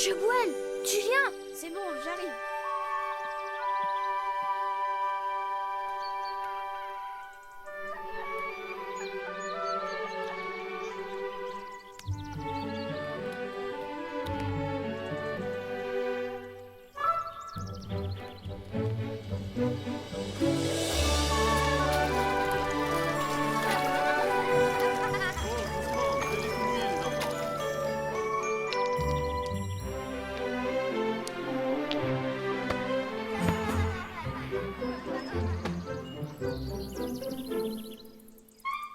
Joël, tu viens? C'est bon, j'arrive.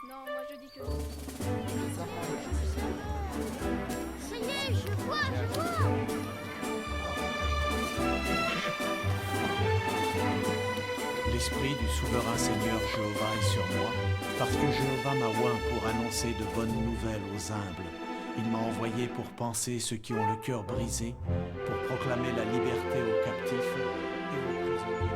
Non, moi je dis que... Ça y est, je vois. L'esprit du souverain Seigneur Jéhovah est sur moi, parce que Jéhovah m'a oint pour annoncer de bonnes nouvelles aux humbles. Il m'a envoyé pour panser ceux qui ont le cœur brisé, pour proclamer la liberté aux captifs et aux prisonniers.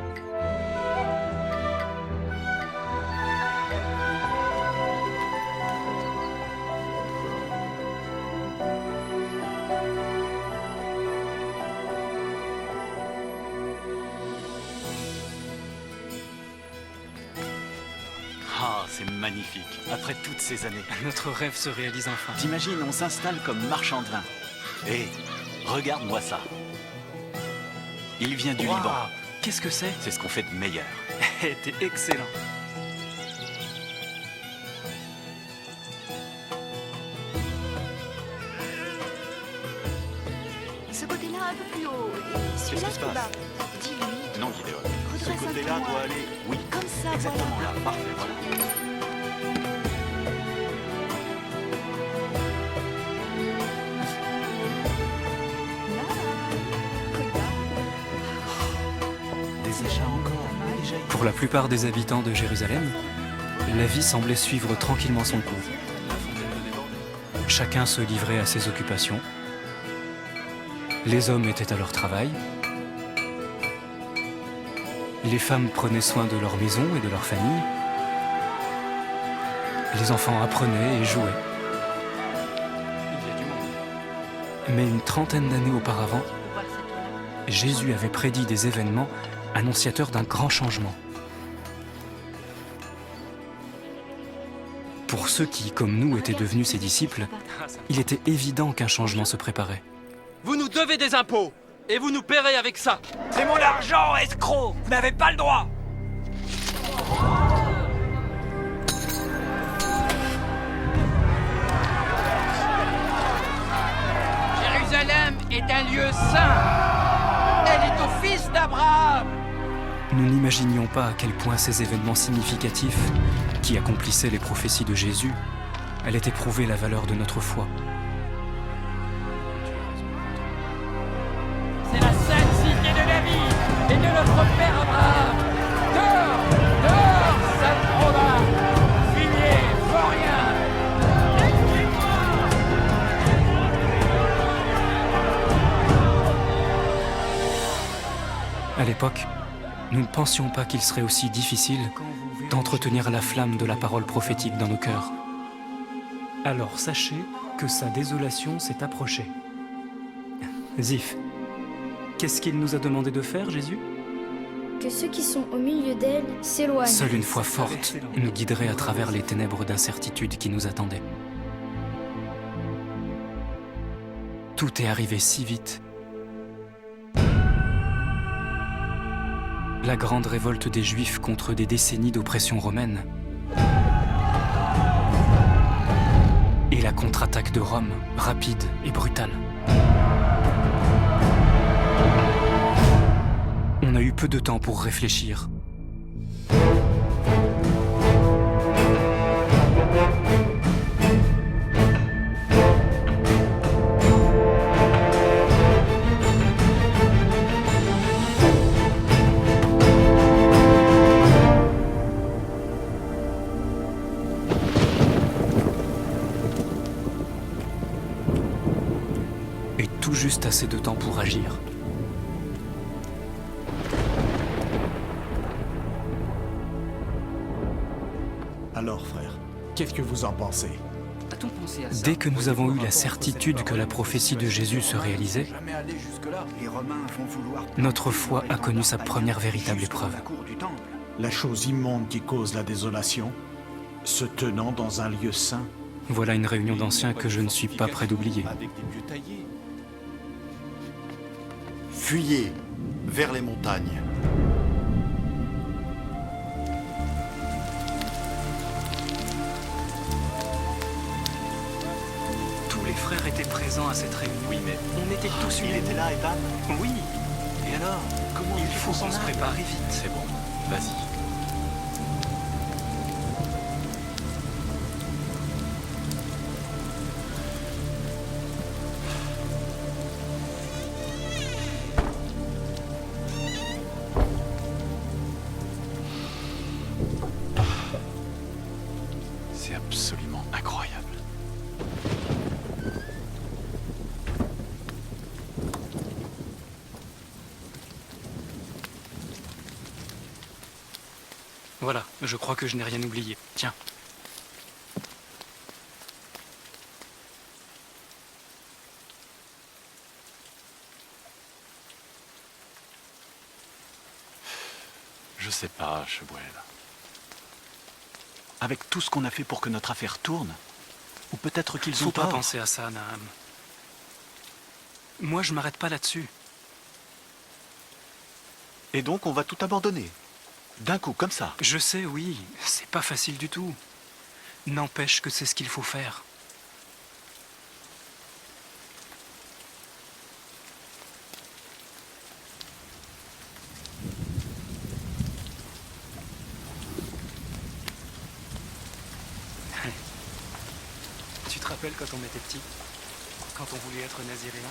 Ah, c'est magnifique. Après toutes ces années. Notre rêve se réalise enfin. T'imagines, on s'installe comme marchand de vin. Hé, regarde-moi ça. Il vient du Waouh, Liban. qu'est-ce que c'est? C'est ce qu'on fait de meilleur. T'es excellent. Ce côté-là un peu plus haut. Et celui-là Qu'est-ce qui se plus bas. passe? Dis-lui. Non, Gideon. Ce Redresse un peu côté-là moins. doit aller... Oui, Comme ça, exactement voilà. là. Parfait, voilà. Là, regarde. Des achats encore. Déjà... Pour la plupart des habitants de Jérusalem, la vie semblait suivre tranquillement son cours. Chacun se livrait à ses occupations. Les hommes étaient à leur travail. Les femmes prenaient soin de leur maison et de leur famille. Les enfants apprenaient et jouaient. Il y a du monde. Mais une trentaine d'années auparavant, Jésus avait prédit des événements annonciateurs d'un grand changement. Pour ceux qui, comme nous, étaient devenus ses disciples, il était évident qu'un changement se préparait. Vous nous devez des impôts et vous nous paierez avec ça. C'est mon argent, escroc! Vous n'avez pas le droit! Jérusalem est un lieu saint. Elle est au fils d'Abraham. Nous n'imaginions pas à quel point ces événements significatifs, qui accomplissaient les prophéties de Jésus, allaient éprouver la valeur de notre foi. C'est la sainte cité de David et de notre père Abraham. Dehors, dehors, sale robin, fumier, vaurien. À l'époque, nous ne pensions pas qu'il serait aussi difficile d'entretenir la flamme de la parole prophétique dans nos cœurs. Alors sachez que sa désolation s'est approchée. Zif, qu'est-ce qu'il nous a demandé de faire, Jésus? Que ceux qui sont au milieu d'elle s'éloignent. Seule une foi forte nous guiderait à travers les ténèbres d'incertitude qui nous attendaient. Tout est arrivé si vite. La grande révolte des Juifs contre des décennies d'oppression romaine. Et la contre-attaque de Rome, rapide et brutale. On a eu peu de temps pour réfléchir. Et tout juste assez de temps pour agir. Alors, frère, qu'est-ce que vous en pensez? A-t-on pensé à ça? Dès que nous avons eu la certitude que la prophétie de Jésus se réalisait, Jamais allé jusque-là. Les Romains vont vouloir... notre foi a connu sa première véritable épreuve. La cour du temple. La chose immonde qui cause la désolation, se tenant dans un lieu saint. Voilà une réunion d'anciens que je ne suis pas prêt d'oublier. Avec des pieux taillés. Fuyez vers les montagnes. Tous les frères étaient présents à cette réunion. Oui, mais On était tous il unis. était là, Ethan? Oui, Et alors? Comment il faut qu'on se aille? préparer vite. C'est bon, vas-y. C'est absolument incroyable. Voilà, je crois que je n'ai rien oublié. Tiens. Je sais pas, Chebuel. Avec tout ce qu'on a fait pour que notre affaire tourne, ou peut-être qu'ils ont Faut pas tort. penser à ça, Naham. Moi, je m'arrête pas là-dessus. Et donc on va tout abandonner. D'un coup, comme ça. Je sais, oui, c'est pas facile du tout. N'empêche que c'est ce qu'il faut faire. Tu te rappelles quand on était petit? Quand on voulait être naziréen?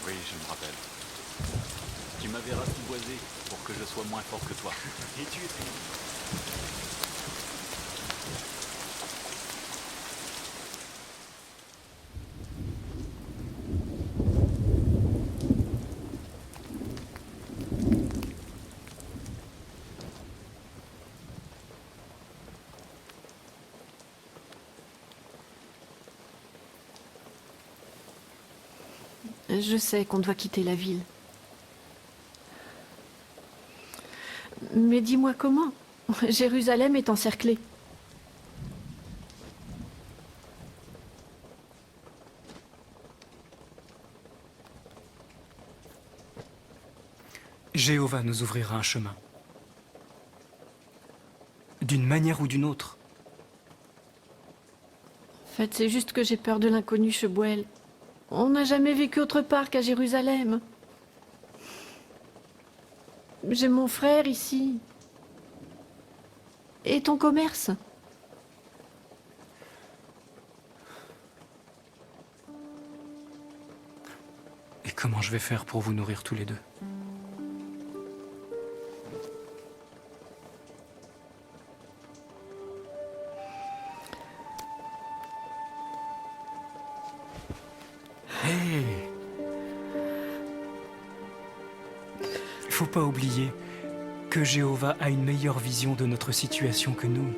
Oui, je me rappelle. Tu m'avais rapiboisé pour que je sois moins fort que toi. Et tu étais... Je sais qu'on doit quitter la ville. Mais dis-moi comment? Jérusalem est encerclée. Jéhovah nous ouvrira un chemin. D'une manière ou d'une autre. En fait, c'est juste que j'ai peur de l'inconnu, Chebuel. On n'a jamais vécu autre part qu'à Jérusalem. J'ai mon frère ici. Et ton commerce. Et comment je vais faire pour vous nourrir tous les deux? Hé! Faut pas oublier que Jéhovah a une meilleure vision de notre situation que nous.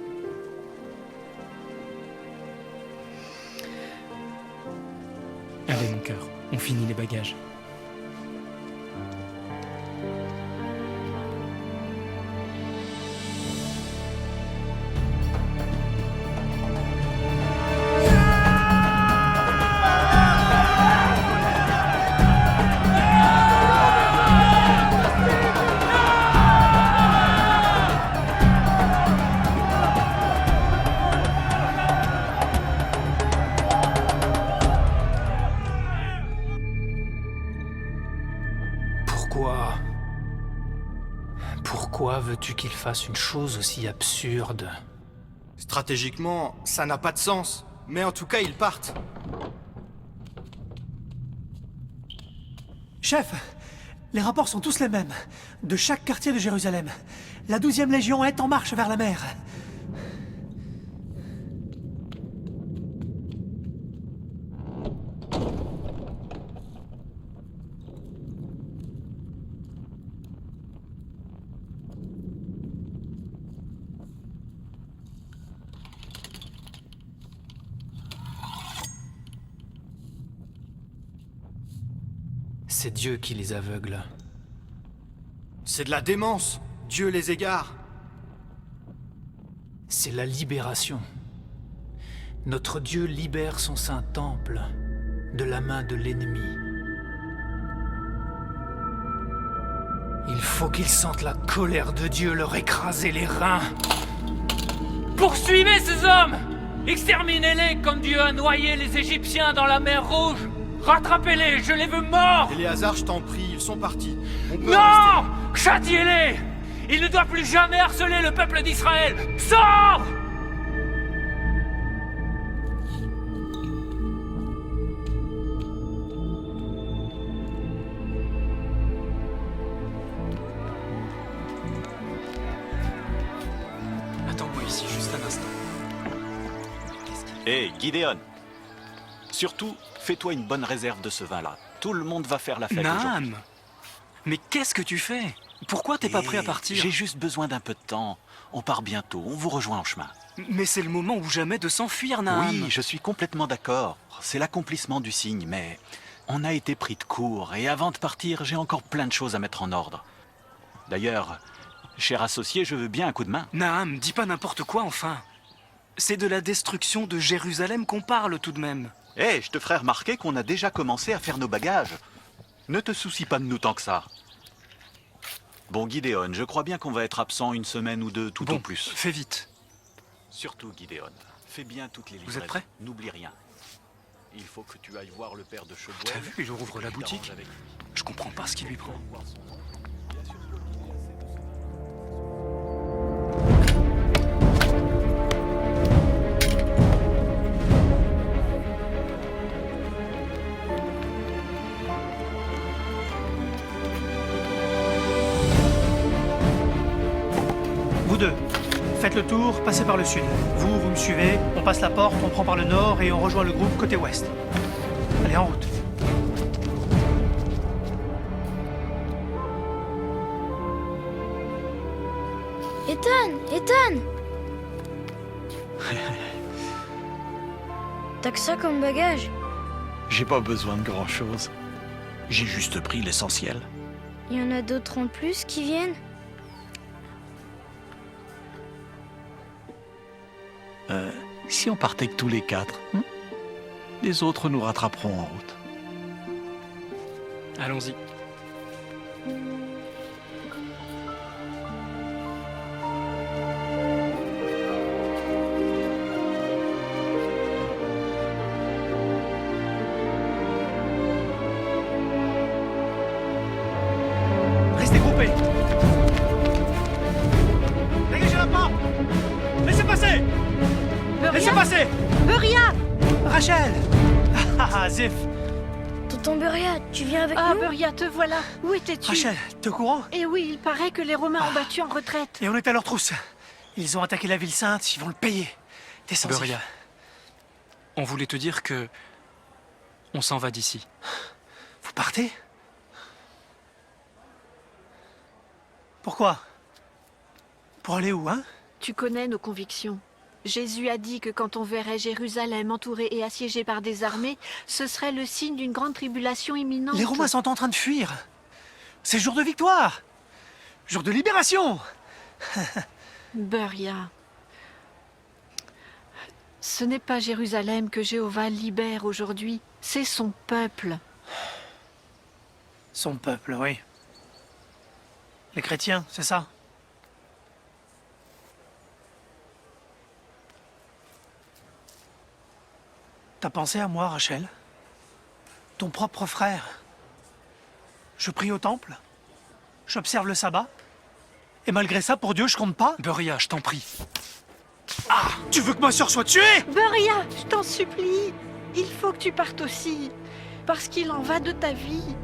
Allez, mon cœur, on finit les bagages. Pourquoi veux-tu qu'il fasse une chose aussi absurde? Stratégiquement, ça n'a pas de sens. Mais en tout cas, ils partent. Chef, les rapports sont tous les mêmes. De chaque quartier de Jérusalem. La 12e Légion est en marche vers la mer. C'est Dieu qui les aveugle. C'est de la démence. Dieu les égare. C'est la libération. Notre Dieu libère son saint temple de la main de l'ennemi. Il faut qu'ils sentent la colère de Dieu leur écraser les reins. Poursuivez ces hommes! Exterminez-les comme Dieu a noyé les Égyptiens dans la mer Rouge! Rattrapez-les, je les veux morts! Éléazar, je t'en prie, ils sont partis. On peut Non! Châtiez-les! Ils ne doivent plus jamais harceler le peuple d'Israël! Sors! Attends-moi ici, juste un instant. Hé, Gideon! Surtout, fais-toi une bonne réserve de ce vin-là. Tout le monde va faire la fête aujourd'hui. Naam! Mais qu'est-ce que tu fais? Pourquoi t'es pas prêt à partir? J'ai juste besoin d'un peu de temps. On part bientôt, on vous rejoint en chemin. Mais c'est le moment ou jamais de s'enfuir, Naam. Oui, je suis complètement d'accord. C'est l'accomplissement du signe, mais on a été pris de court. Et avant de partir, j'ai encore plein de choses à mettre en ordre. D'ailleurs, cher associé, je veux bien un coup de main. Naam, dis pas n'importe quoi, enfin. C'est de la destruction de Jérusalem qu'on parle tout de même. Hé, je te ferai remarquer qu'on a déjà commencé à faire nos bagages. Ne te soucie pas de nous tant que ça. Bon, Gideon, je crois bien qu'on va être absent une semaine ou deux, tout au plus. Fais vite. Surtout, Gideon, fais bien toutes les livraisons. Vous êtes prêts? N'oublie rien. Il faut que tu ailles voir le père de Cheboel. T'as vu, il rouvre la boutique. Je comprends pas ce qu'il lui prend. Vous deux, faites le tour, passez par le sud. Vous me suivez, on passe la porte, on prend par le nord et on rejoint le groupe côté ouest. Allez, en route. Ethan! T'as que ça comme bagage? J'ai pas besoin de grand-chose. J'ai juste pris l'essentiel. Il y en a d'autres en plus qui viennent? Si on partait que tous les quatre, les autres nous rattraperont en route. Allons-y. Restez groupés. Dégagez la porte. Laissez passer. Laissez passer. Beria! Rachel. Zif. Tonton Beria, tu viens avec Ah, nous? Beria, te voilà. Où étais-tu? Rachel, t'es au courant? Eh oui, il paraît que les Romains ont battu en retraite. Et on est à leur trousse. Ils ont attaqué la ville sainte, ils vont le payer. Descends-y. Beria, on voulait te dire que... on s'en va d'ici. Vous partez? Pourquoi? Pour aller où, hein? Tu connais nos convictions. Jésus a dit que quand on verrait Jérusalem entourée et assiégée par des armées, ce serait le signe d'une grande tribulation imminente. Les Romains sont en train de fuir. C'est jour de victoire. Jour de libération. Beria. Ce n'est pas Jérusalem que Jéhovah libère aujourd'hui, c'est son peuple. Son peuple, oui. Les chrétiens, c'est ça? T'as pensé à moi, Rachel? Ton propre frère. Je prie au temple. J'observe le sabbat. Et malgré ça, pour Dieu, je compte pas? Beria, je t'en prie. Ah! Tu veux que ma sœur soit tuée? Beria, je t'en supplie. Il faut que tu partes aussi. Parce qu'il en va de ta vie.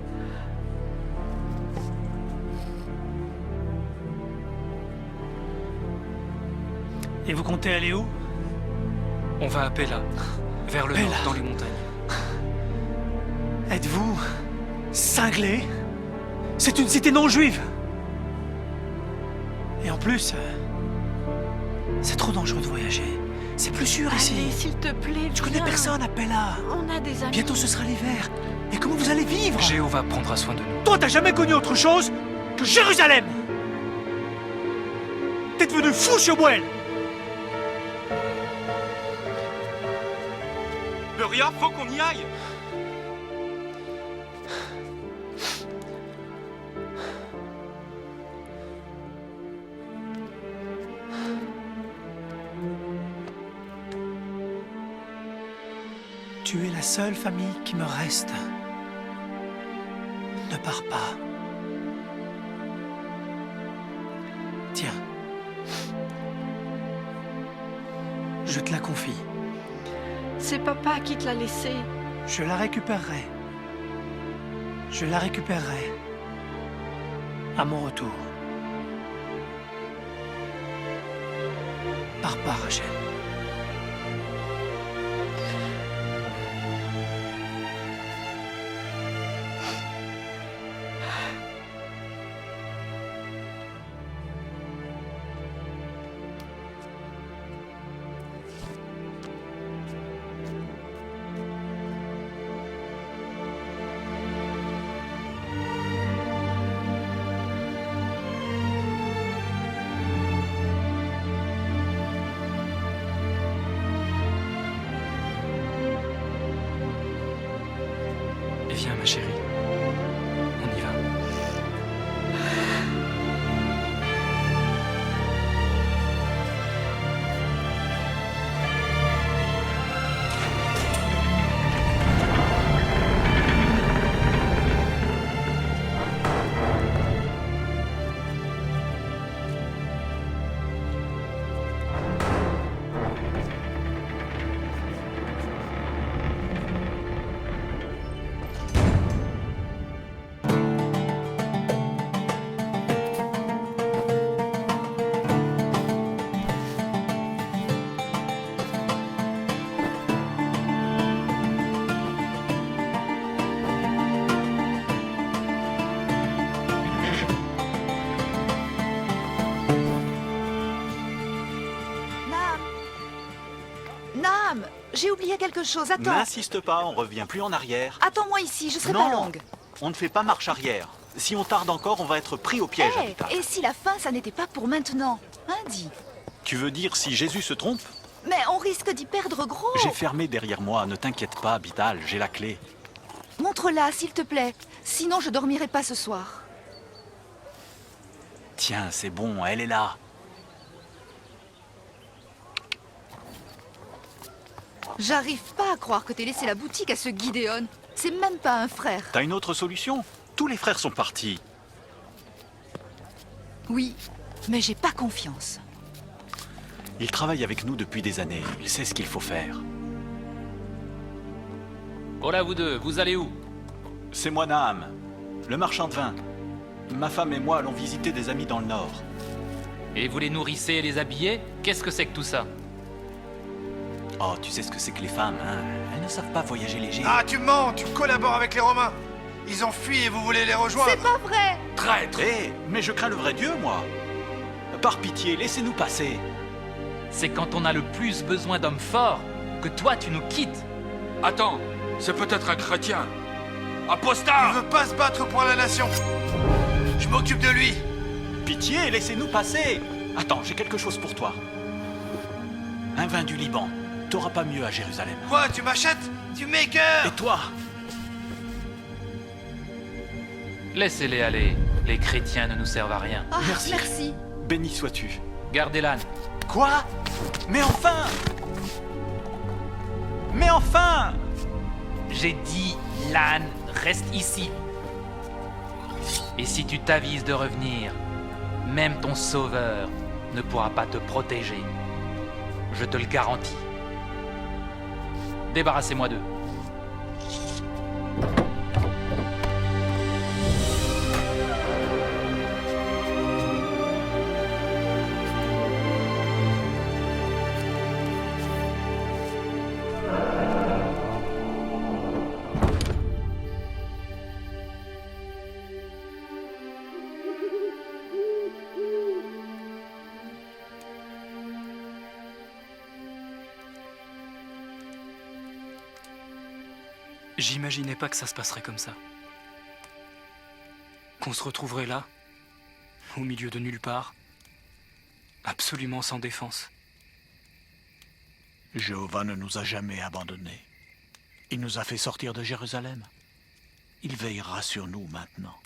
Et vous comptez aller où? On va à Pella, vers le Pella. nord, dans les montagnes. Êtes-vous cinglé? C'est une cité non juive. Et en plus, c'est trop dangereux de voyager. C'est plus sûr Allez, ici. s'il te plaît, Je connais viens. personne à Pella. On a des amis. Bientôt ce sera l'hiver. Et comment vous allez vivre? Jéhovah prendra soin de nous. Toi, t'as jamais connu autre chose que Jérusalem. T'es devenu fou, Shmuel. Uriah, faut qu'on y aille. Tu es la seule famille qui me reste. Ne pars pas. Tiens. Je te la confie. C'est papa qui te l'a laissé. Je la récupérerai. Je la récupérerai. À mon retour. Pars pas, Rachel. Viens, ma chérie. On y va. Nam, j'ai oublié quelque chose, attends. N'insiste pas, on revient plus en arrière. Attends-moi ici, je serai Non, pas longue. on ne fait pas marche arrière. Si on tarde encore, on va être pris au piège, Hey, Abita. et si la fin, ça n'était pas pour maintenant? Hein, dis. Tu veux dire si Jésus se trompe? Mais on risque d'y perdre gros. J'ai fermé derrière moi, ne t'inquiète pas, Abital, j'ai la clé. Montre-la, s'il te plaît. Sinon, je dormirai pas ce soir. Tiens, c'est bon, elle est là. J'arrive pas à croire que t'aies laissé la boutique à ce Gideon. C'est même pas un frère. T'as une autre solution? Tous les frères sont partis. Oui, mais j'ai pas confiance. Il travaille avec nous depuis des années, il sait ce qu'il faut faire. Oh là, vous deux, vous allez où? C'est moi, Naham, le marchand de vin. Ma femme et moi allons visiter des amis dans le nord. Et vous les nourrissez et les habillez? Qu'est-ce que c'est que tout ça? Oh, tu sais ce que c'est que les femmes, hein? Elles ne savent pas voyager léger. Ah, tu mens, tu collabores avec les Romains. Ils ont fui et vous voulez les rejoindre. C'est pas vrai! Traître! Eh, mais je crains le vrai Dieu, moi. Par pitié, laissez-nous passer. C'est quand on a le plus besoin d'hommes forts que toi tu nous quittes. Attends, c'est peut-être un chrétien. Apostat! Il veut pas se battre pour la nation. Je m'occupe de lui. Pitié, laissez-nous passer. Attends, j'ai quelque chose pour toi. Un vin du Liban. T'auras pas mieux à Jérusalem. Quoi, tu m'achètes? Du maker? Et toi? Laissez-les aller. Les chrétiens ne nous servent à rien. Ah, Merci. merci. Béni sois-tu. Gardez l'âne. Quoi? Mais enfin! Mais enfin! J'ai dit l'âne reste ici. Et si tu t'avises de revenir, même ton sauveur ne pourra pas te protéger. Je te le garantis. Débarrassez-moi d'eux. J'imaginais pas que ça se passerait comme ça. Qu'on se retrouverait là, au milieu de nulle part, absolument sans défense. Jéhovah ne nous a jamais abandonnés. Il nous a fait sortir de Jérusalem. Il veillera sur nous maintenant.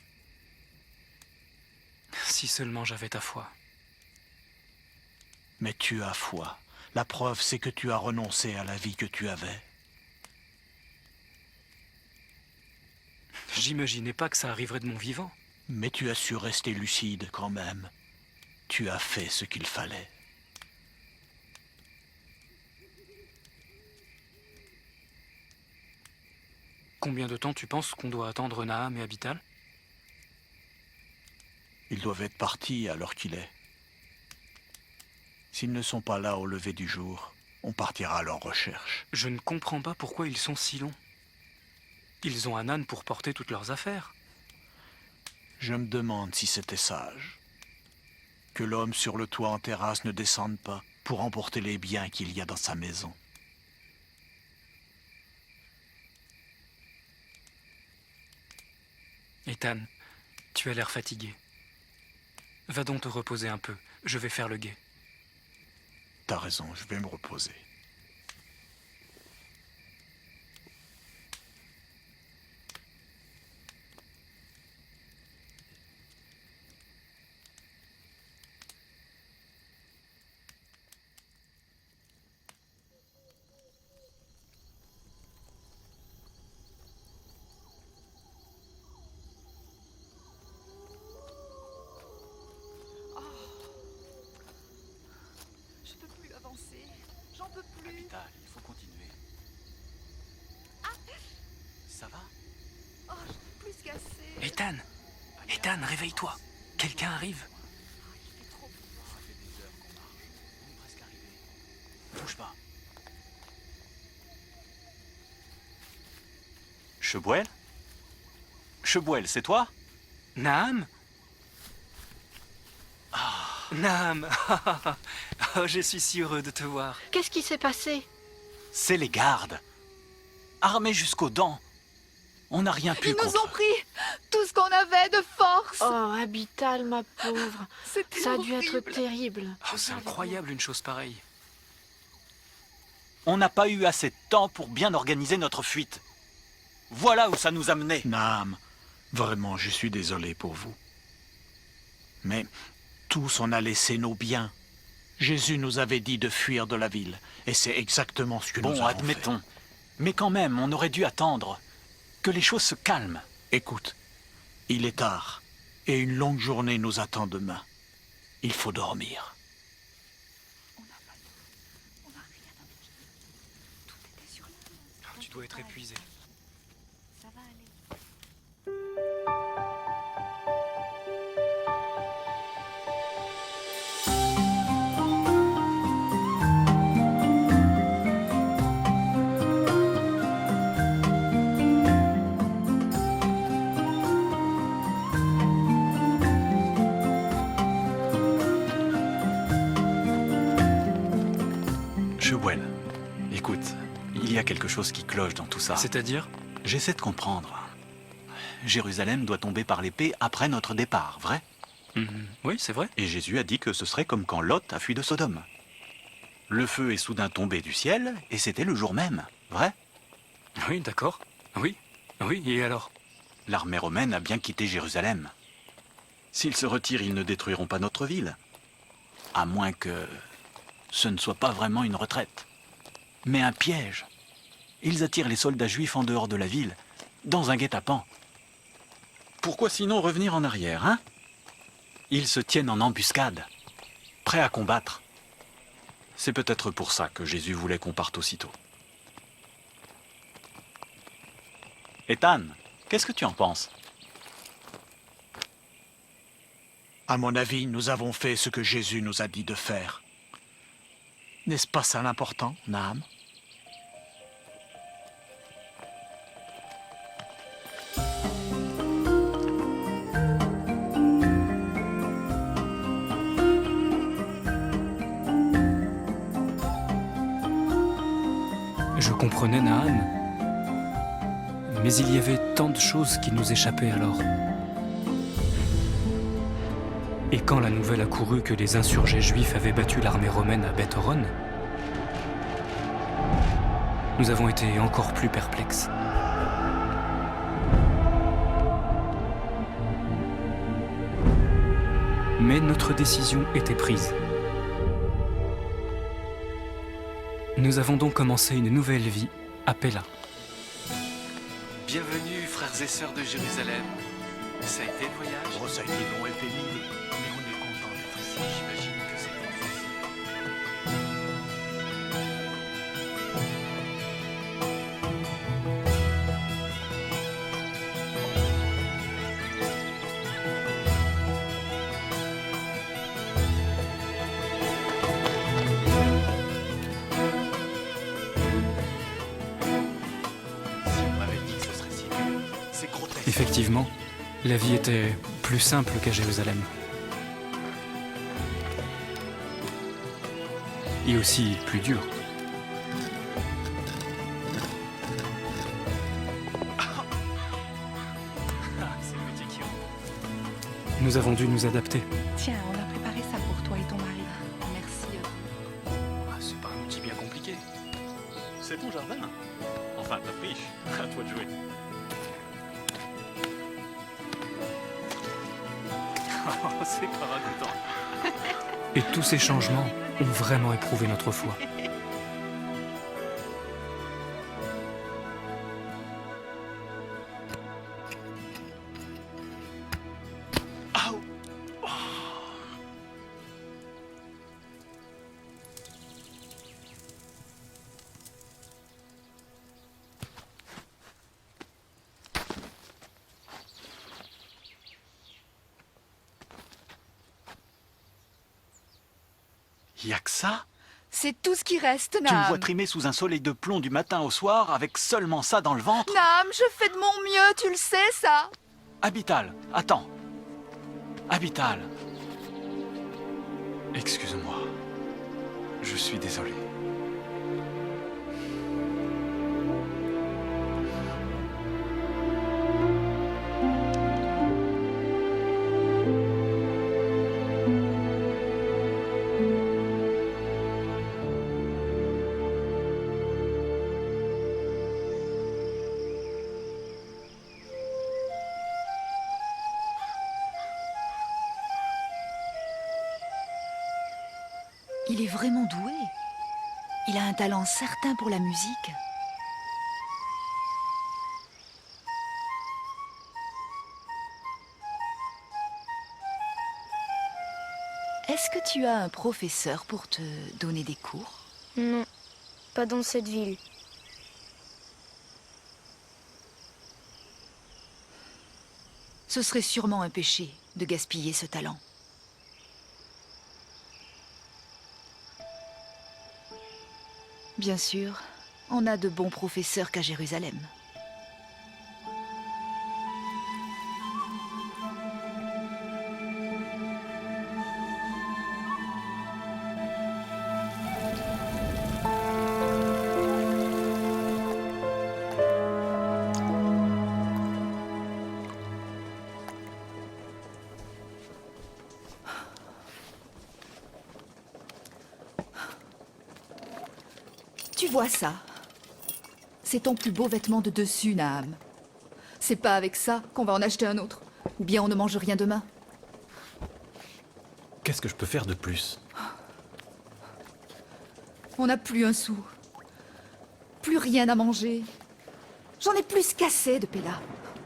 Si seulement j'avais ta foi. Mais tu as foi. La preuve, c'est que tu as renoncé à la vie que tu avais. J'imaginais pas que ça arriverait de mon vivant. Mais tu as su rester lucide quand même. Tu as fait ce qu'il fallait. Combien de temps tu penses qu'on doit attendre Naham et Abital? Ils doivent être partis à l'heure qu'il est. S'ils ne sont pas là au lever du jour, on partira à leur recherche. Je ne comprends pas pourquoi ils sont si longs. Ils ont un âne pour porter toutes leurs affaires. Je me demande si c'était sage. Que l'homme sur le toit en terrasse ne descende pas pour emporter les biens qu'il y a dans sa maison. Ethan, tu as l'air fatigué. Va donc te reposer un peu. Je vais faire le guet. T'as raison, je vais me reposer. J'en peux plus. Abital, il faut continuer. Ça va? Oh, je suis plus cassée. Ethan! Ethan, réveille-toi! Quelqu'un arrive! Ça fait des heures qu'on marche. On est presque arrivé. Bouge pas. Chebouel? Chebouel, c'est toi? Naham? Naham! Oh, je suis si heureux de te voir. Qu'est-ce qui s'est passé? C'est les gardes. Armés jusqu'aux dents. On n'a rien pu Ils nous contre ont pris tout ce qu'on avait de force. Oh, Abital, ma pauvre. C'était Ça a dû être horrible. terrible. Oh, c'est incroyable une chose pareille. On n'a pas eu assez de temps pour bien organiser notre fuite. Voilà où ça nous a menés. Naham, vraiment, je suis désolé pour vous. Mais tous on a laissé nos biens. Jésus nous avait dit de fuir de la ville. Et c'est exactement ce que nous avons fait. Bon, admettons. Mais quand même, on aurait dû attendre que les choses se calment. Écoute, il est tard. Et une longue journée nous attend demain. Il faut dormir. Tu dois être épuisé. Ça va aller. Chebouel, écoute, il y a quelque chose qui cloche dans tout ça. C'est-à-dire? J'essaie de comprendre. Jérusalem doit tomber par l'épée après notre départ, vrai? Oui, c'est vrai. Et Jésus a dit que ce serait comme quand Lot a fui de Sodome. Le feu est soudain tombé du ciel, et c'était le jour même, vrai? Oui, d'accord. Oui, oui, et alors? L'armée romaine a bien quitté Jérusalem. S'ils se retirent, ils ne détruiront pas notre ville. À moins que ce ne soit pas vraiment une retraite, mais un piège. Ils attirent les soldats juifs en dehors de la ville, dans un guet-apens. Pourquoi sinon revenir en arrière, hein? Ils se tiennent en embuscade, prêts à combattre. C'est peut-être pour ça que Jésus voulait qu'on parte aussitôt. Ethan, qu'est-ce que tu en penses? À mon avis, nous avons fait ce que Jésus nous a dit de faire. N'est-ce pas ça l'important, Naham? Je comprenais Naham. mais il y avait tant de choses qui nous échappaient alors. Et quand la nouvelle a couru que les insurgés juifs avaient battu l'armée romaine à Beth Horon, nous avons été encore plus perplexes. Mais notre décision était prise. Nous avons donc commencé une nouvelle vie à Pella. Bienvenue, frères et sœurs de Jérusalem. Ça a été le voyage? Oh, ça a été long et pénible, mais on est content d'être ici. J'imagine que c'est pas facile. Si on m'avait dit que ce serait si dur, c'est grotesque. Effectivement, la vie était plus simple qu'à Jérusalem. Et aussi plus dure. C'est le métier qui rentre. Nous avons dû nous adapter. Tiens, on a préparé ça pour toi et ton mari. Merci. Ah, c'est pas un outil bien compliqué. C'est ton jardin. Enfin, ta friche. À toi de jouer. Oh, c'est pas ragoûtant. Et tous ces changements ont vraiment éprouvé notre foi. Y'a que ça? C'est tout ce qui reste, Tu me Naam. vois trimer sous un soleil de plomb du matin au soir avec seulement ça dans le ventre? Naam, je fais de mon mieux, tu le sais, ça. Abital, attends. Abital. Excuse-moi. Je suis désolé. Il est vraiment doué. Il a un talent certain pour la musique. Est-ce que tu as un professeur pour te donner des cours? Non, pas dans cette ville. Ce serait sûrement un péché de gaspiller ce talent. Bien sûr, on a de bons professeurs qu'à Jérusalem. Tu vois ça? C'est ton plus beau vêtement de dessus, Naam. C'est pas avec ça qu'on va en acheter un autre. Ou bien on ne mange rien demain. Qu'est-ce que je peux faire de plus? On n'a plus un sou. Plus rien à manger. J'en ai plus qu'assez de Pella.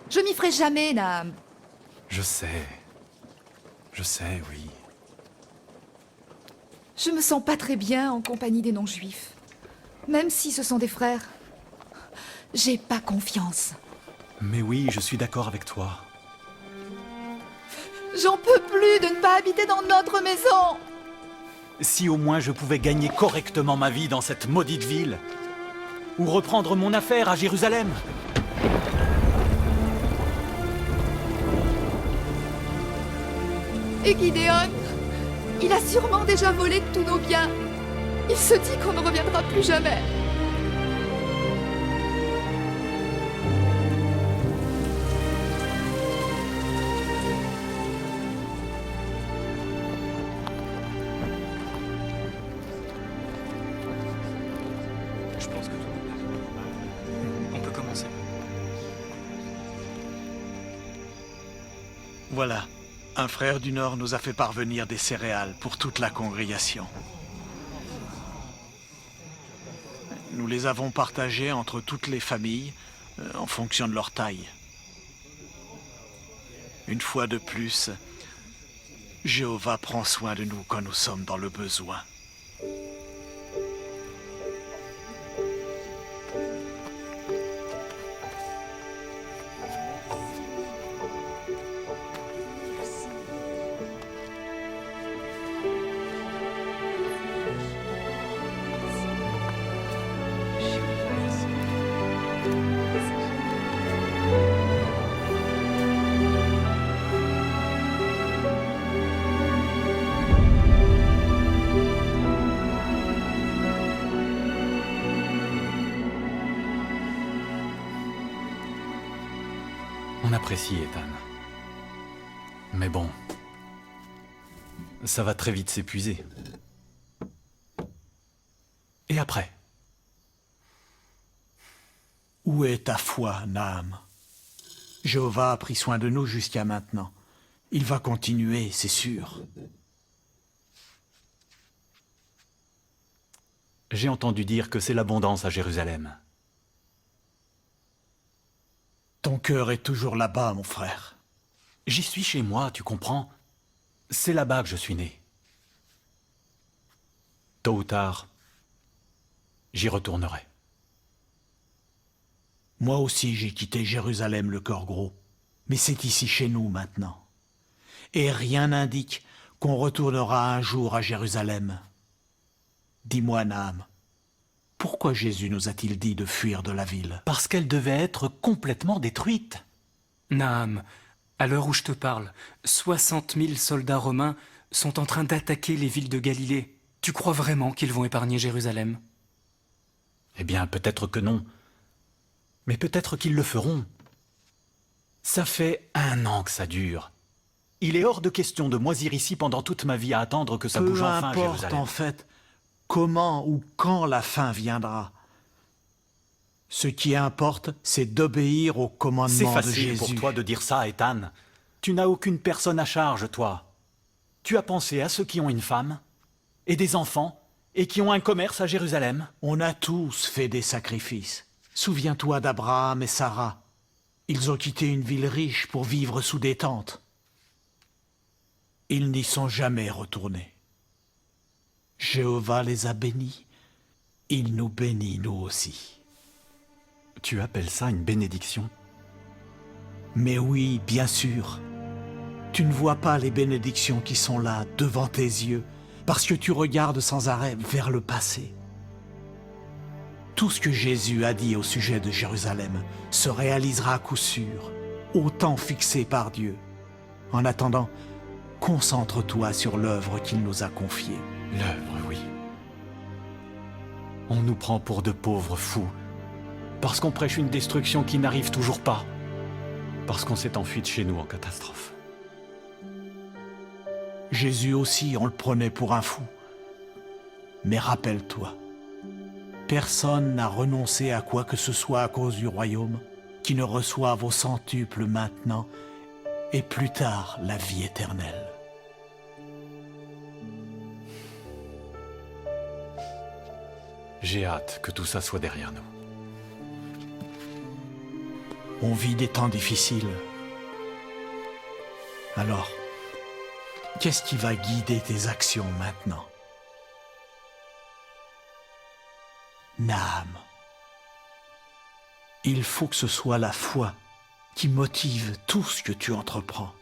Je m'y ferai jamais, Naam. Je sais. Je sais, oui. Je me sens pas très bien en compagnie des non-juifs. Même si ce sont des frères. J'ai pas confiance. Mais oui, je suis d'accord avec toi. J'en peux plus de ne pas habiter dans notre maison. Si au moins je pouvais gagner correctement ma vie dans cette maudite ville. Ou reprendre mon affaire à Jérusalem. Et Gideon, il a sûrement déjà volé tous nos biens. Il se dit qu'on ne reviendra plus jamais. Je pense que tout le monde est... On peut commencer. Voilà, un frère du Nord nous a fait parvenir des céréales pour toute la congrégation. Nous les avons partagées entre toutes les familles, en fonction de leur taille. Une fois de plus, Jéhovah prend soin de nous quand nous sommes dans le besoin. On apprécie, Ethan. Mais bon, ça va très vite s'épuiser. Et après? Où est ta foi, Naam? Jéhovah a pris soin de nous jusqu'à maintenant. Il va continuer, c'est sûr. J'ai entendu dire que c'est l'abondance à Jérusalem. Ton cœur est toujours là-bas, mon frère. J'y suis chez moi, tu comprends? C'est là-bas que je suis né. Tôt ou tard, j'y retournerai. Moi aussi, j'ai quitté Jérusalem le cœur gros. Mais c'est ici chez nous maintenant. Et rien n'indique qu'on retournera un jour à Jérusalem. Dis-moi, Naam, pourquoi Jésus nous a-t-il dit de fuir de la ville? Parce qu'elle devait être complètement détruite. Naam, à l'heure où je te parle, 60 000 soldats romains sont en train d'attaquer les villes de Galilée. Tu crois vraiment qu'ils vont épargner Jérusalem? Eh bien, peut-être que non. Mais peut-être qu'ils le feront. Ça fait 1 an que ça dure. Il est hors de question de moisir ici pendant toute ma vie à attendre que ça bouge enfin à Jérusalem. Peu importe en fait comment ou quand la fin viendra. Ce qui importe, c'est d'obéir au commandement de Jésus. C'est facile pour toi de dire ça, Ethan. Tu n'as aucune personne à charge, toi. Tu as pensé à ceux qui ont une femme et des enfants et qui ont un commerce à Jérusalem? On a tous fait des sacrifices. Souviens-toi d'Abraham et Sarah. Ils ont quitté une ville riche pour vivre sous des tentes. Ils n'y sont jamais retournés. Jéhovah les a bénis. Il nous bénit, nous aussi. Tu appelles ça une bénédiction? Mais oui, bien sûr. Tu ne vois pas les bénédictions qui sont là, devant tes yeux, parce que tu regardes sans arrêt vers le passé. Tout ce que Jésus a dit au sujet de Jérusalem se réalisera à coup sûr, au temps fixé par Dieu. En attendant, concentre-toi sur l'œuvre qu'il nous a confiée. L'œuvre, oui. On nous prend pour de pauvres fous, parce qu'on prêche une destruction qui n'arrive toujours pas, parce qu'on s'est enfui de chez nous en catastrophe. Jésus aussi, on le prenait pour un fou. Mais rappelle-toi, personne n'a renoncé à quoi que ce soit à cause du royaume, qui ne reçoive au centuple maintenant et plus tard la vie éternelle. J'ai hâte que tout ça soit derrière nous. On vit des temps difficiles. Alors, qu'est-ce qui va guider tes actions maintenant? Naam, il faut que ce soit la foi qui motive tout ce que tu entreprends.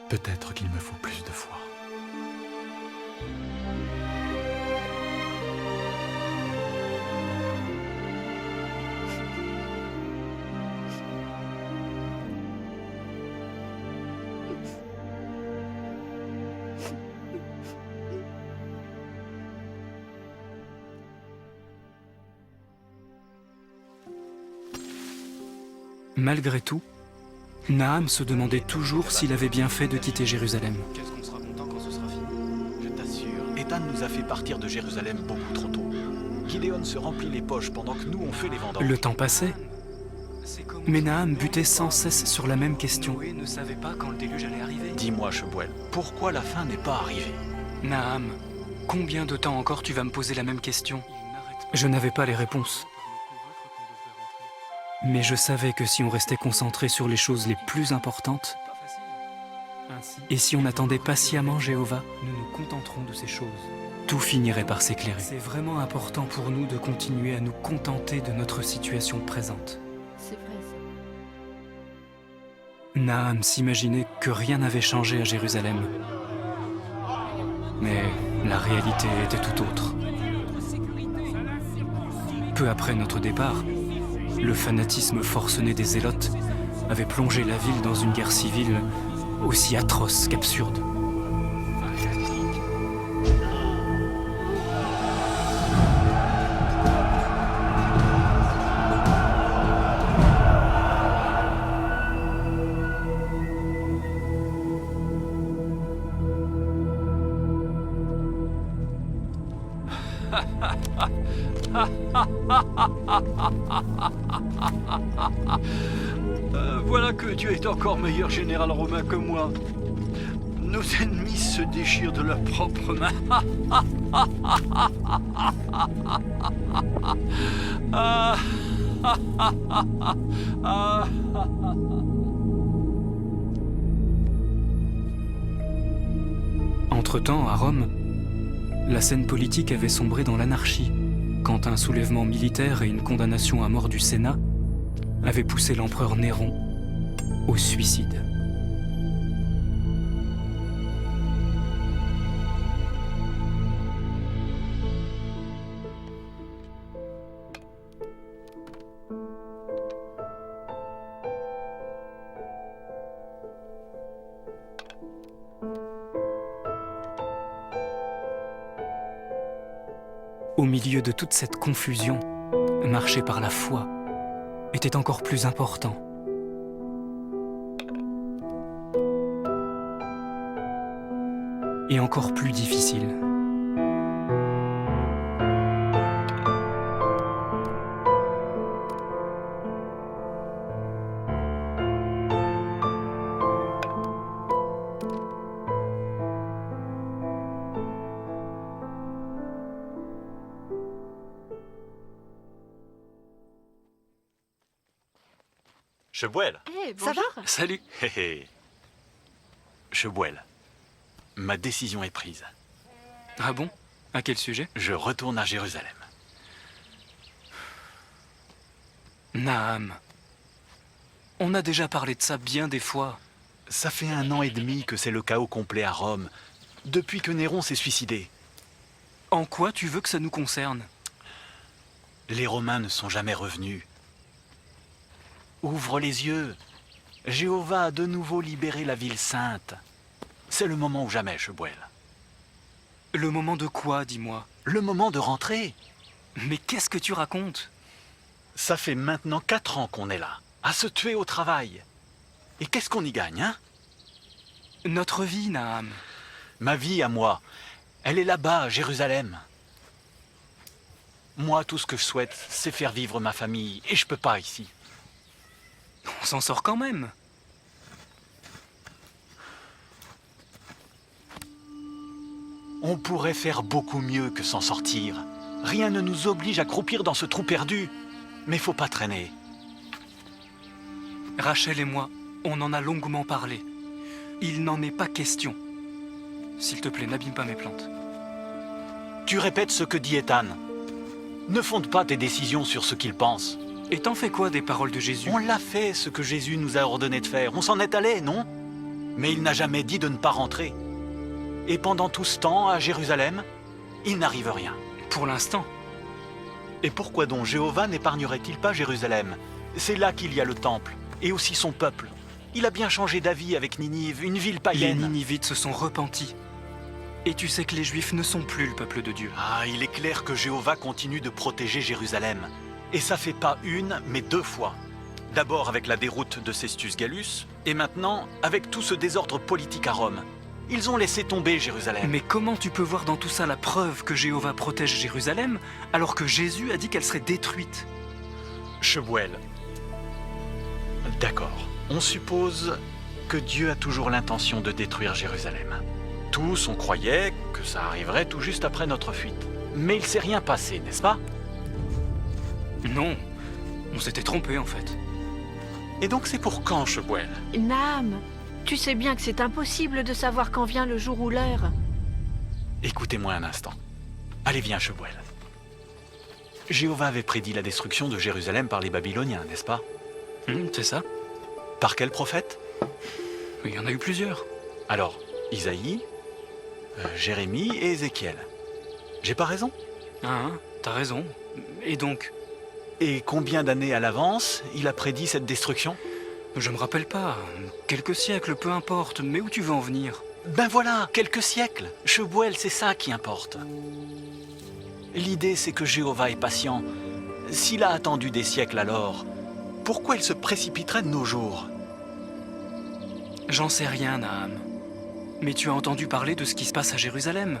Peut-être qu'il me faut plus de foi. Malgré tout, Naham se demandait toujours s'il avait bien fait de quitter Jérusalem. Qu'est-ce qu'on sera content quand ce sera fini? Je t'assure, Ethan nous a fait partir de Jérusalem beaucoup trop tôt. Gideon se remplit les poches pendant que nous on fait les vendanges. Le temps passait, mais Naham butait sans cesse sur la même question. Noé ne savait pas quand le déluge allait arriver. Dis-moi, Shebuel, pourquoi la fin n'est pas arrivée? Naham, combien de temps encore tu vas me poser la même question? Je n'avais pas les réponses. Mais je savais que si on restait concentré sur les choses les plus importantes, et si on attendait patiemment Jéhovah, nous nous contenterons de ces choses. Tout finirait par s'éclairer. C'est vraiment important pour nous de continuer à nous contenter de notre situation présente. C'est vrai, ça. Naham s'imaginait que rien n'avait changé à Jérusalem. Mais la réalité était tout autre. Peu après notre départ, le fanatisme forcené des Zélotes avait plongé la ville dans une guerre civile aussi atroce qu'absurde. Voilà que Dieu est encore meilleur général romain que moi. Nos ennemis se déchirent de leurs propres mains. Entre-temps, à Rome, la scène politique avait sombré dans l'anarchie, quand un soulèvement militaire et une condamnation à mort du Sénat avaient poussé l'empereur Néron au suicide. Au milieu de toute cette confusion, marcher par la foi était encore plus important. Et encore plus difficile. Shebuel. Ça va? Salut. Hé hé. Shebuel, ma décision est prise. Ah bon? À quel sujet? Je retourne à Jérusalem. Naham, on a déjà parlé de ça bien des fois. Ça fait 1 an et demi que c'est le chaos complet à Rome, depuis que Néron s'est suicidé. En quoi tu veux que ça nous concerne? Les Romains ne sont jamais revenus. Ouvre les yeux. Jéhovah a de nouveau libéré la ville sainte. C'est le moment ou jamais, Shebuel. Le moment de quoi, dis-moi? Le moment de rentrer. Mais qu'est-ce que tu racontes? Ça fait maintenant 4 ans qu'on est là, à se tuer au travail. Et qu'est-ce qu'on y gagne, hein? Notre vie, Naham. Ma vie à moi, elle est là-bas, à Jérusalem. Moi, tout ce que je souhaite, c'est faire vivre ma famille, et je peux pas ici. On s'en sort quand même. On pourrait faire beaucoup mieux que s'en sortir. Rien ne nous oblige à croupir dans ce trou perdu. Mais faut pas traîner. Rachel et moi, on en a longuement parlé. Il n'en est pas question. S'il te plaît, n'abîme pas mes plantes. Tu répètes ce que dit Ethan. Ne fonde pas tes décisions sur ce qu'il pense. Et t'en fais quoi des paroles de Jésus? On l'a fait, ce que Jésus nous a ordonné de faire. On s'en est allé, non? Mais il n'a jamais dit de ne pas rentrer. Et pendant tout ce temps, à Jérusalem, il n'arrive rien. Pour l'instant. Et pourquoi donc Jéhovah n'épargnerait-il pas Jérusalem? C'est là qu'il y a le temple, et aussi son peuple. Il a bien changé d'avis avec Ninive, une ville païenne. Les Ninivites se sont repentis. Et tu sais que les Juifs ne sont plus le peuple de Dieu. Ah, il est clair que Jéhovah continue de protéger Jérusalem. Et ça fait pas 1, mais 2 fois. D'abord avec la déroute de Cestius Gallus, et maintenant avec tout ce désordre politique à Rome. Ils ont laissé tomber Jérusalem. Mais comment tu peux voir dans tout ça la preuve que Jéhovah protège Jérusalem alors que Jésus a dit qu'elle serait détruite? Chebuel. D'accord. On suppose que Dieu a toujours l'intention de détruire Jérusalem. Tous, on croyait que ça arriverait tout juste après notre fuite. Mais il s'est rien passé, n'est-ce pas? Non, on s'était trompé en fait. Et donc c'est pour quand, Chebuel? Naham, tu sais bien que c'est impossible de savoir quand vient le jour ou l'heure. Écoutez-moi un instant. Allez, viens, Chebuel. Jéhovah avait prédit la destruction de Jérusalem par les Babyloniens, n'est-ce pas? C'est ça. Par quel prophète? Il y en a eu plusieurs. Alors, Isaïe, Jérémie et Ézéchiel. J'ai pas raison? Ah, t'as raison. Et donc? Et combien d'années à l'avance il a prédit cette destruction? Je me rappelle pas. Quelques siècles, peu importe. Mais où tu veux en venir? Ben voilà, quelques siècles. Chebuel, c'est ça qui importe. L'idée, c'est que Jéhovah est patient. S'il a attendu des siècles alors, pourquoi il se précipiterait de nos jours? J'en sais rien, Naham. Mais tu as entendu parler de ce qui se passe à Jérusalem.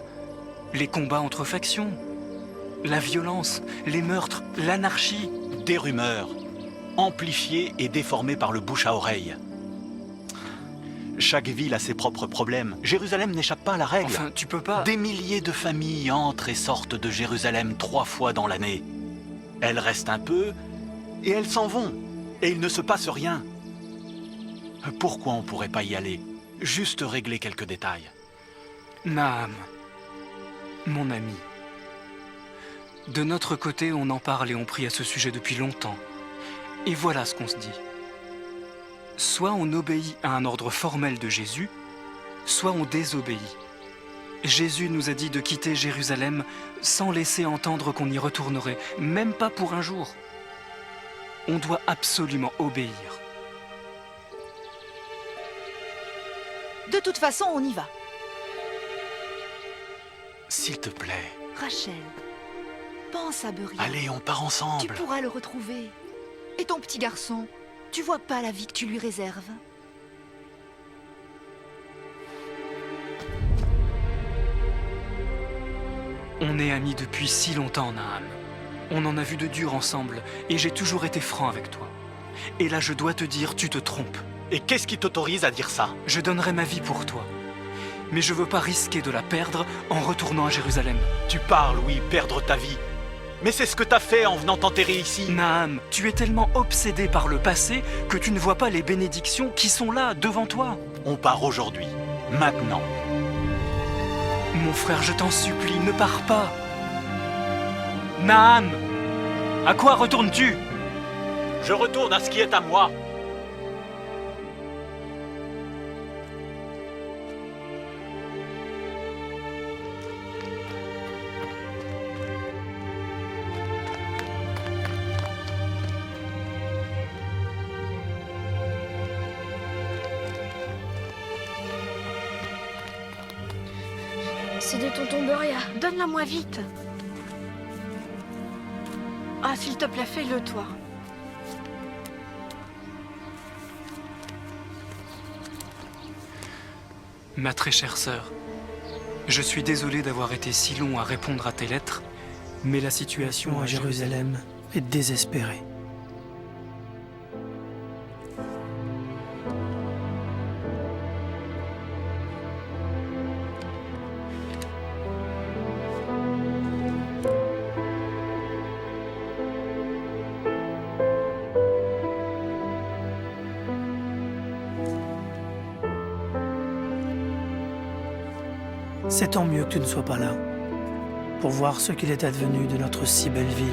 Les combats entre factions, la violence, les meurtres, l'anarchie. Des rumeurs, amplifiées et déformées par le bouche à oreille. Chaque ville a ses propres problèmes. Jérusalem n'échappe pas à la règle. Enfin, tu peux pas... Des milliers de familles entrent et sortent de Jérusalem 3 fois dans l'année. Elles restent un peu et elles s'en vont. Et il ne se passe rien. Pourquoi on pourrait pas y aller? Juste régler quelques détails. Naham, mon ami. De notre côté, on en parle et on prie à ce sujet depuis longtemps. Et voilà ce qu'on se dit. Soit on obéit à un ordre formel de Jésus, soit on désobéit. Jésus nous a dit de quitter Jérusalem sans laisser entendre qu'on y retournerait, même pas pour un jour. On doit absolument obéir. De toute façon, on y va. S'il te plaît. Rachel, pense à Beria. Allez, on part ensemble. Tu pourras le retrouver. Et ton petit garçon, tu vois pas la vie que tu lui réserves? On est amis depuis si longtemps, Naham. On en a vu de dur ensemble, et j'ai toujours été franc avec toi. Et là, je dois te dire, tu te trompes. Et qu'est-ce qui t'autorise à dire ça? Je donnerai ma vie pour toi. Mais je veux pas risquer de la perdre en retournant à Jérusalem. Tu parles, oui, perdre ta vie. Mais c'est ce que t'as fait en venant t'enterrer ici. Naham, tu es tellement obsédé par le passé que tu ne vois pas les bénédictions qui sont là, devant toi. On part aujourd'hui, maintenant. Mon frère, je t'en supplie, ne pars pas. Naham, à quoi retournes-tu? Je retourne à ce qui est à moi. C'est de tonton Beria. Donne-la-moi vite. Ah, s'il te plaît, fais-le, toi. Ma très chère sœur, je suis désolé d'avoir été si long à répondre à tes lettres, mais la situation à Jérusalem est désespérée. C'est tant mieux que tu ne sois pas là, pour voir ce qu'il est advenu de notre si belle ville.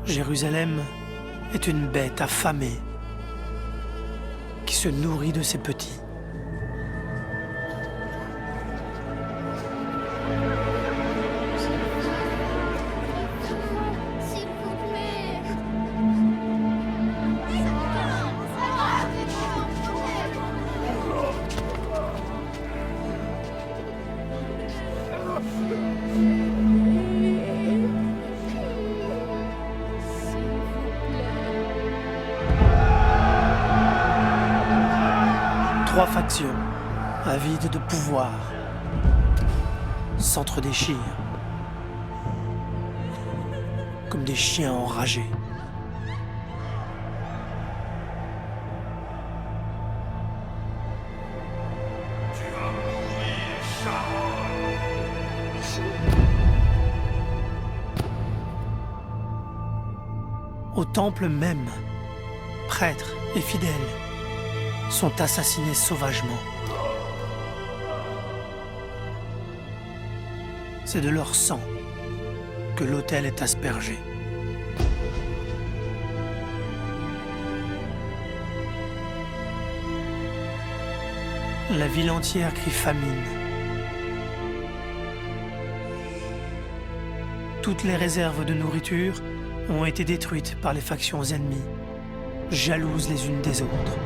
Jérusalem est une bête affamée. se nourrit de ses petits. S'il vous plaît. 3 factions, avides de pouvoir, s'entre-déchirent, comme des chiens enragés. Au temple même, prêtres et fidèles sont assassinés sauvagement. C'est de leur sang que l'autel est aspergé. La ville entière crie famine. Toutes les réserves de nourriture ont été détruites par les factions ennemies, jalouses les unes des autres.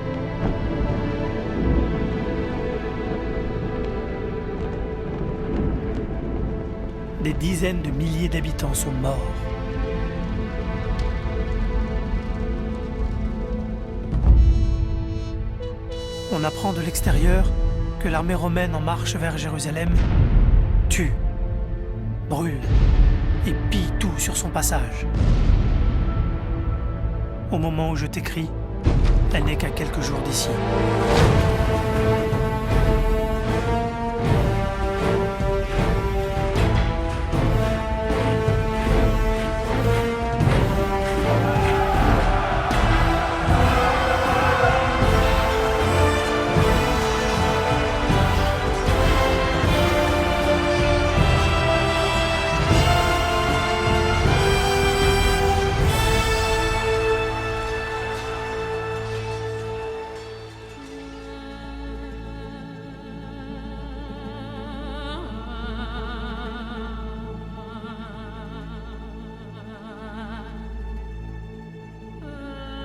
Des dizaines de milliers d'habitants sont morts. On apprend de l'extérieur que l'armée romaine en marche vers Jérusalem tue, brûle et pille tout sur son passage. Au moment où je t'écris, elle n'est qu'à quelques jours d'ici.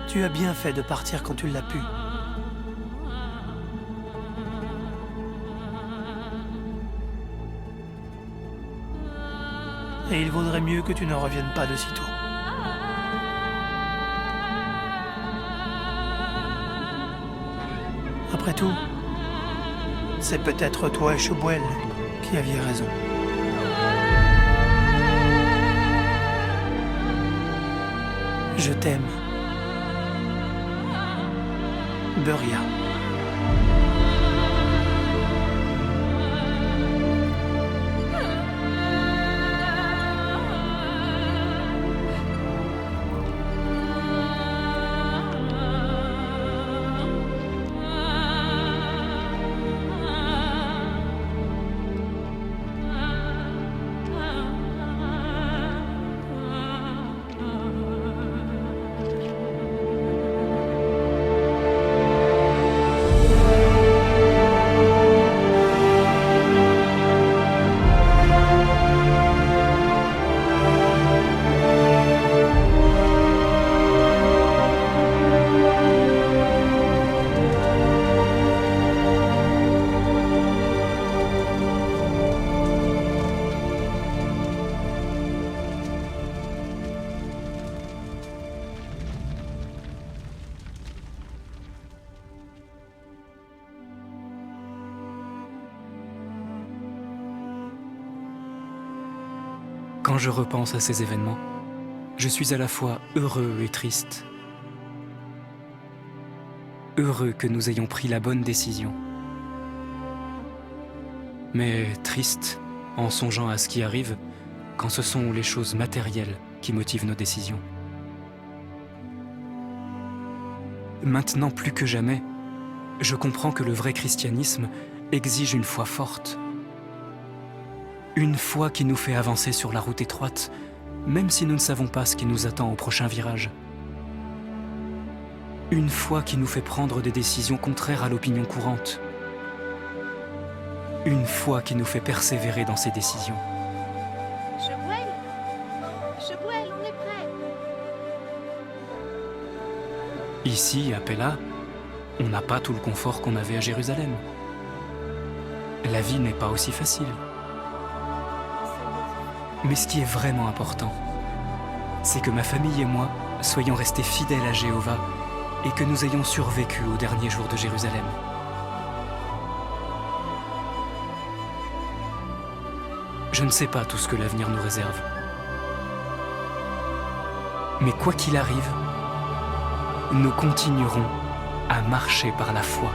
Tu as bien fait de partir quand tu l'as pu. Et il vaudrait mieux que tu ne reviennes pas de sitôt. Après tout, c'est peut-être toi et Chebouel qui aviez raison. Je t'aime. Buria. Quand je repense à ces événements, je suis à la fois heureux et triste. Heureux que nous ayons pris la bonne décision. Mais triste en songeant à ce qui arrive quand ce sont les choses matérielles qui motivent nos décisions. Maintenant plus que jamais, je comprends que le vrai christianisme exige une foi forte. Une foi qui nous fait avancer sur la route étroite, même si nous ne savons pas ce qui nous attend au prochain virage. Une foi qui nous fait prendre des décisions contraires à l'opinion courante. Une foi qui nous fait persévérer dans ces décisions. Shebuel, on est prêt. Ici, à Pella, on n'a pas tout le confort qu'on avait à Jérusalem. La vie n'est pas aussi facile. Mais ce qui est vraiment important, c'est que ma famille et moi soyons restés fidèles à Jéhovah et que nous ayons survécu aux derniers jours de Jérusalem. Je ne sais pas tout ce que l'avenir nous réserve. Mais quoi qu'il arrive, nous continuerons à marcher par la foi.